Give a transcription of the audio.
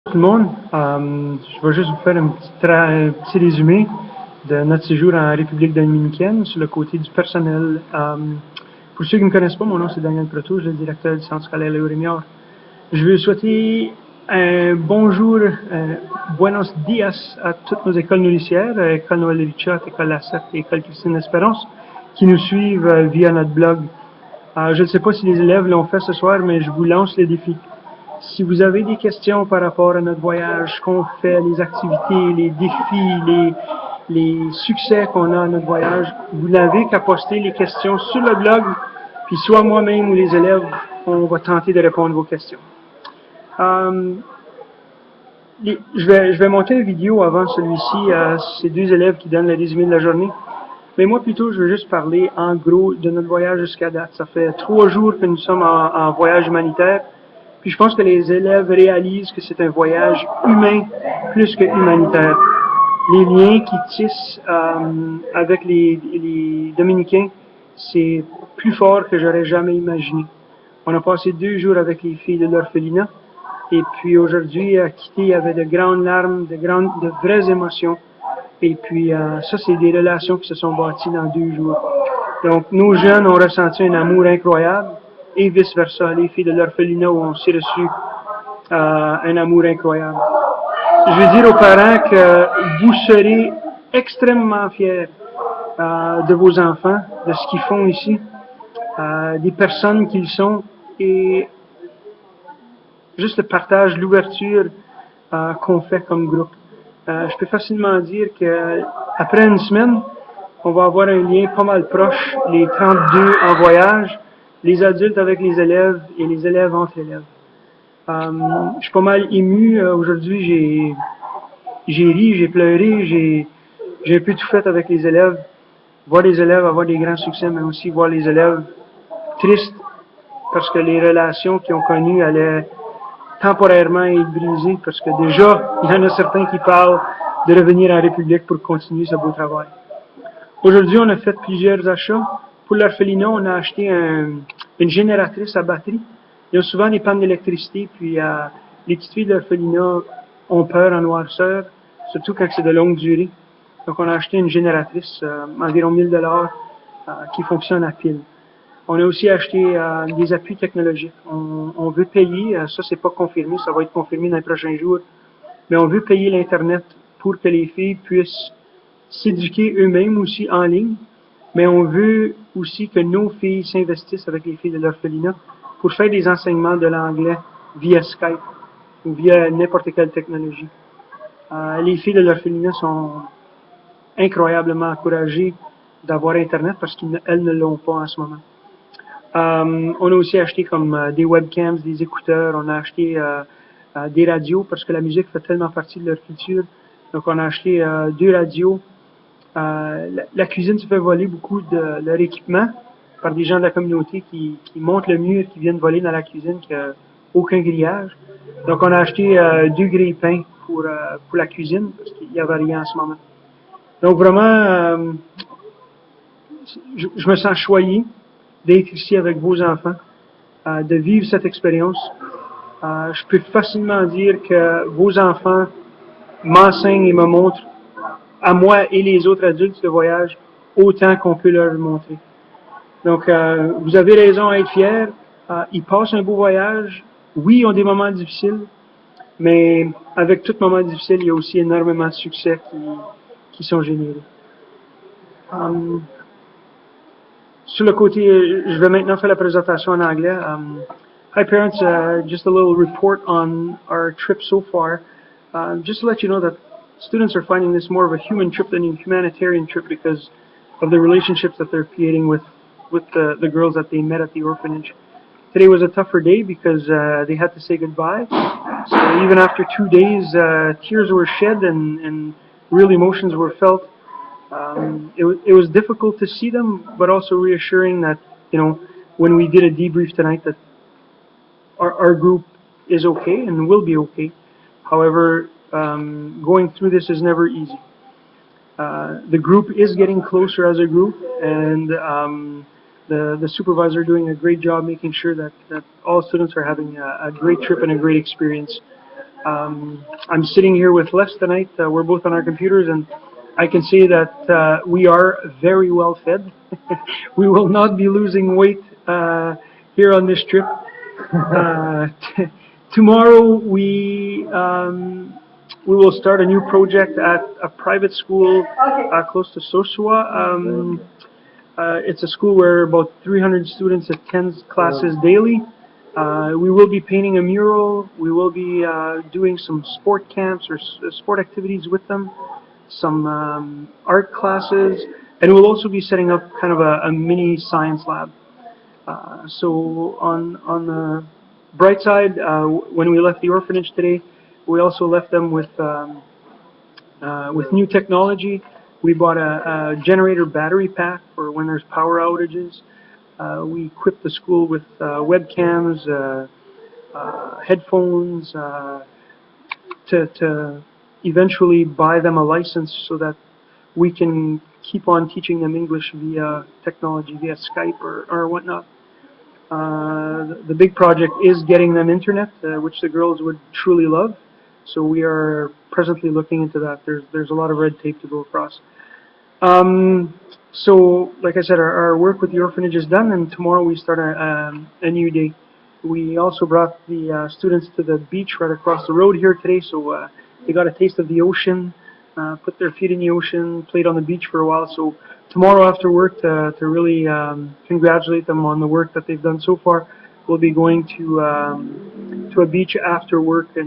Tout le monde. Je vais juste vous faire un petit résumé de notre séjour en République dominicaine sur le côté du personnel. Pour ceux qui ne me connaissent pas, mon nom c'est Daniel Proto, je suis le directeur du centre scolaire Léo Rémiard. Je veux souhaiter un bonjour, buenos dias à toutes nos écoles nourricières, École Noël de Richard, École Lassette et École Christine Espérance, qui nous suivent via notre blog. Je ne sais pas si les élèves l'ont fait ce soir, mais je vous lance le défi. Si vous avez des questions par rapport à notre voyage, ce qu'on fait, les activités, les défis, les succès qu'on a à notre voyage, vous n'avez qu'à poster les questions sur le blog, puis soit moi-même ou les élèves, on va tenter de répondre à vos questions. Je vais monter une vidéo avant celui-ci à ces deux élèves qui donnent le résumé de la journée. Mais moi, plutôt, je veux juste parler en gros de notre voyage jusqu'à date. Ça fait 3 jours que nous sommes en voyage humanitaire. Puis je pense que les élèves réalisent que c'est un voyage humain plus que humanitaire. Les liens qui tissent avec les Dominicains, c'est plus fort que j'aurais jamais imaginé. On a passé 2 jours avec les filles de l'orphelinat. Et puis aujourd'hui, à quitter, il y avait de grandes larmes, de vraies émotions. Et puis ça, c'est des relations qui se sont bâties dans 2 jours. Donc nos jeunes ont ressenti un amour incroyable et vice-versa. Les filles de l'orphelinat ont aussi reçu un amour incroyable. Je veux dire aux parents que vous serez extrêmement fiers de vos enfants, de ce qu'ils font ici, des personnes qu'ils sont et juste le partage, l'ouverture qu'on fait comme groupe. Je peux facilement dire qu'après une semaine, on va avoir un lien pas mal proche, les 32 en voyage, les adultes avec les élèves et les élèves entre élèves. Je suis pas mal ému. Aujourd'hui, j'ai ri, j'ai pleuré, j'ai un peu tout fait avec les élèves. Voir les élèves avoir des grands succès, mais aussi voir les élèves tristes parce que les relations qu'ils ont connues allaient temporairement être brisées parce que déjà, il y en a certains qui parlent de revenir en République pour continuer ce beau travail. Aujourd'hui, on a fait plusieurs achats. Pour l'orphelinat, on a acheté une génératrice à batterie. Il y a souvent des pannes d'électricité, puis les petites filles de l'orphelinat ont peur en noirceur, surtout quand c'est de longue durée. Donc, on a acheté une génératrice, environ 1000 $, qui fonctionne à pile. On a aussi acheté des appuis technologiques. On veut payer, ça c'est pas confirmé, ça va être confirmé dans les prochains jours, mais on veut payer l'Internet pour que les filles puissent s'éduquer eux-mêmes aussi en ligne, mais on veut aussi que nos filles s'investissent avec les filles de l'orphelinat pour faire des enseignements de l'anglais via Skype ou via n'importe quelle technologie. Les filles de l'orphelinat sont incroyablement encouragées d'avoir Internet parce qu'elles ne l'ont pas en ce moment. On a aussi acheté comme des webcams, des écouteurs, on a acheté des radios parce que la musique fait tellement partie de leur culture. Donc on a acheté 2 radios. La cuisine se fait voler beaucoup de leur équipement par des gens de la communauté qui montent le mur, qui viennent voler dans la cuisine, qui n'a aucun grillage. Donc on a acheté 2 grille-pains pour la cuisine parce qu'il n'y avait rien en ce moment. Donc vraiment, je me sens choyé d'être ici avec vos enfants, de vivre cette expérience. Je peux facilement dire que vos enfants m'enseignent et me montrent à moi et les autres adultes de voyage autant qu'on peut leur montrer. Donc, vous avez raison à être fiers. Ils passent un beau voyage. Oui, ils ont des moments difficiles, mais avec tout moment difficile, il y a aussi énormément de succès qui sont générés. Sur le côté, je vais maintenant faire la présentation en anglais. Hi parents, just a little report on our trip so far. Just to let you know that students are finding this more of a human trip than a humanitarian trip because of the relationships that they're creating with the girls that they met at the orphanage. Today was a tougher day because they had to say goodbye. So even after 2 days, tears were shed and real emotions were felt. It was difficult to see them, but also reassuring that, when we did a debrief tonight, that our group is okay and will be okay. However, going through this is never easy. The group is getting closer as a group, and the supervisor doing a great job making sure that all students are having a great trip and a great experience. I'm sitting here with Les tonight. We're both on our computers, and I can say that we are very well fed. We will not be losing weight here on this trip. Tomorrow we will start a new project at a private school close to Sosua. It's a school where about 300 students attend classes daily. We will be painting a mural. We will be doing some sport camps or sport activities with them, some art classes, and we'll also be setting up kind of a mini science lab. So on the bright side, when we left the orphanage today, we also left them with new technology. We bought a generator battery pack for when there's power outages. We equipped the school with webcams, headphones, to eventually buy them a license so that we can keep on teaching them English via technology, via Skype or whatnot. The big project is getting them internet, which the girls would truly love. So we are presently looking into that. There's a lot of red tape to go across. So, like I said, our work with the orphanage is done, and tomorrow we start a new day. We also brought the students to the beach right across the road here today, so they got a taste of the ocean, put their feet in the ocean, played on the beach for a while. So tomorrow after work, to really congratulate them on the work that they've done so far, we'll be going to a beach after work and